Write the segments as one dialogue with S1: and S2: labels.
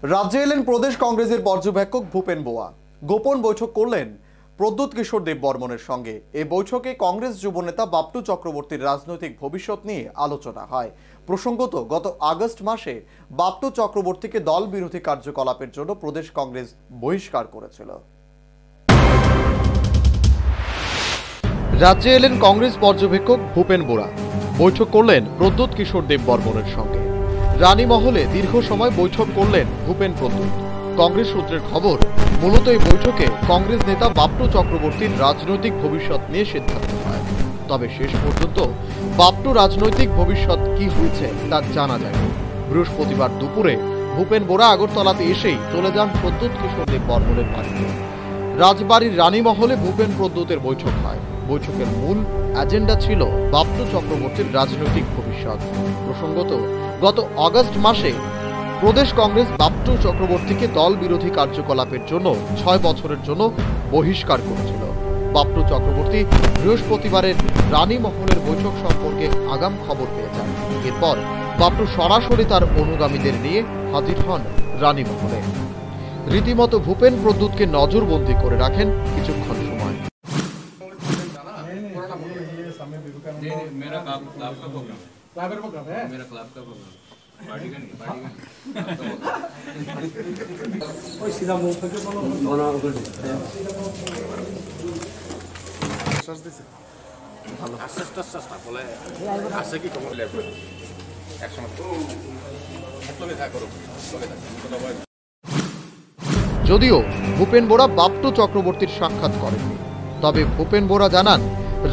S1: রাজ্যে এলেন প্রদেশ কংগ্রেসের পর্যবেক্ষক ভূপেন বোয়া। গোপন বৈঠক করলেন প্রদ্যুৎ কিশোর দেব বর্মনের সঙ্গে। এই বৈঠকে কংগ্রেস যুবনেতা বাপটু চক্রবর্তীর রাজনৈতিক ভবিষ্যৎ নিয়ে আলোচনা হয়। প্রসঙ্গত, গত আগস্ট মাসে বাপটু চক্রবর্তীকে দল বিরোধী কার্যকলাপের জন্য প্রদেশ কংগ্রেস বহিষ্কার করেছিল। রাজ্যে এলেন কংগ্রেস পর্যবেক্ষক ভূপেন বোরা। বৈঠক করলেন প্রদ্যুৎ কিশোর দেব বর্মনের সঙ্গে। রানীমহলে দীর্ঘ সময় বৈঠক করলেন ভূপেন প্রদ্যুৎ। কংগ্রেস সূত্রের খবর, মূলত এই বৈঠকে কংগ্রেস নেতা বাপটু চক্রবর্তীর রাজনৈতিক ভবিষ্যৎ নিয়ে সিদ্ধান্ত হয়। তবে শেষ পর্যন্ত বাপটু রাজনৈতিক ভবিষ্যৎ কি হয়েছে তা জানা যায়নি। বৃহস্পতিবার দুপুরে ভূপেন বোরা আগরতলাতে এসেই চলে যান প্রদ্যুৎ কিশোর দেব বর্মনের বাড়িতে। রাজবাড়ির রানীমহলে ভূপেন প্রদ্যুতের বৈঠক হয়। বৈঠকের মূল এজেন্ডা ছিল বাপটু চক্রবর্তীর রাজনৈতিক ভবিষ্যৎ। প্রসঙ্গত, গত আগস্ট মাসে প্রদেশ কংগ্রেস বাপটু চক্রবর্তীকে দল বিরোধী কার্যকলাপের জন্য 6 বছরের জন্য বহিষ্কার করেছিল। বাপটু চক্রবর্তী বৃহস্পতিবারের রানীমহলের বৈঠক সম্পর্কে আগাম খবর পেয়ে যান। এরপর বাপটু সরাসরি তার অনুগামীদের নিয়ে হাজির হন রানীমহলে। রীতিমতো ভূপেন প্রদ্যুৎকে নজরবন্দি করে রাখেন কিছুক্ষণ সময়। যদিও ভূপেন বোরা বাপটু চক্রবর্তীর সাক্ষাৎ করেননি, তবে ভূপেন বোরা জানান,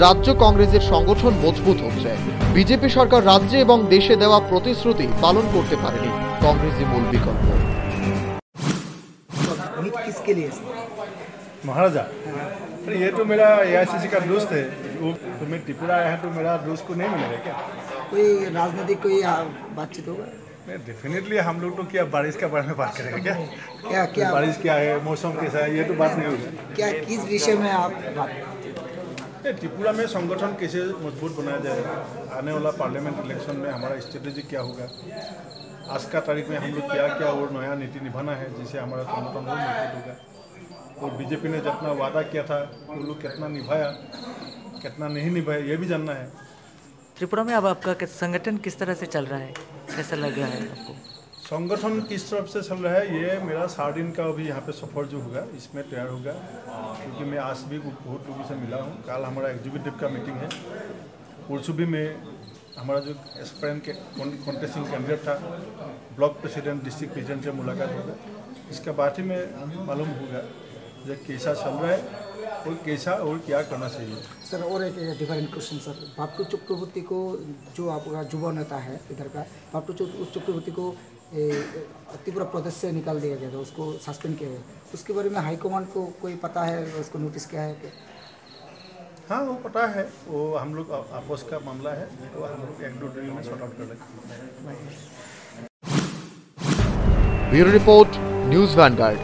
S1: রাজ্য কংগ্রেসের সংগঠন মজবুত হচ্ছে। বিজেপি সরকার রাজ্যে এবং দেশে দেওয়া প্রতিশ্রুতি পালন করতে পারেনি কংগ্রেসই মূল বিকল্প।
S2: महाराजा, अरे ये तो मेरा एआईसीसी का दोस्त है। तो मैं त्रिपुरा आया है तो मेरा दोस्त को नहीं मिलेगा क्या?
S3: कोई राजनीतिक कोई बातचीत होगा?
S2: नहीं, डेफिनेटली हम लोग तो क्या बारिश के बारे में बात करेंगे क्या?
S3: क्या क्या
S2: बारिश क्या है, मौसम कैसा है, ये तो बात नहीं होगी।
S3: क्या किस विषय में आप बात?
S2: त्रिपुरा में संगठन कैसे मजबूत बनाया जाएगा, आने वाला पार्लियामेंट इलेक्शन में हमारा स्ट्रेटेजी क्या होगा, आज का तारीख में हम लोग क्या क्या और नया नीति निभाना है जिससे हमारा संगठन और मजबूत होगा। और बीजेपी ने जितना वादा किया था वो लोग कितना निभाया, कितना नहीं निभाया, ये भी जानना है।
S4: त्रिपुरा में अब आपका संगठन किस तरह से चल रहा है, कैसा लग रहा है आपको?
S2: संगठन किस तरफ से चल रहा है, ये मेरा 7 दिन का अभी यहाँ पे सफ़र जो होगा इसमें तैयार होगा, क्योंकि मैं आज भी बहुत लोगों से मिला हूँ। कल हमारा एग्जीक्यूटिव का मीटिंग है, परसों भी मैं हमारा जो एस्पायरेंट कॉन्टेस्टिंग कैंडिडेट था, ब्लॉक प्रेसिडेंट, डिस्ट्रिक्ट प्रेसिडेंट से मुलाकात होगा। इसका बाद ही में मालूम होगा जो कैसा चल रहा है और कैसा और क्या करना चाहिए।
S3: सर, और एक डिफरेंट क्वेश्चन सर, बापटू चक्रवर्ती को जो आपका युवा नेता है इधर का, बापटू चक्रवर्ती को त्रिपुरा प्रदेश से निकाल दिया गया था, उसको सस्पेंड किया गया, उसके बारे में हाईकमांड को कोई पता है, उसको नोटिस किया है क्या?
S2: हाँ, वो पता है, वो हम लोग आपस का मामला है, तो हम लोग 1-2 दिन में सॉर्ट आउट कर लेंगे।
S1: Bureau report, news Vanguard.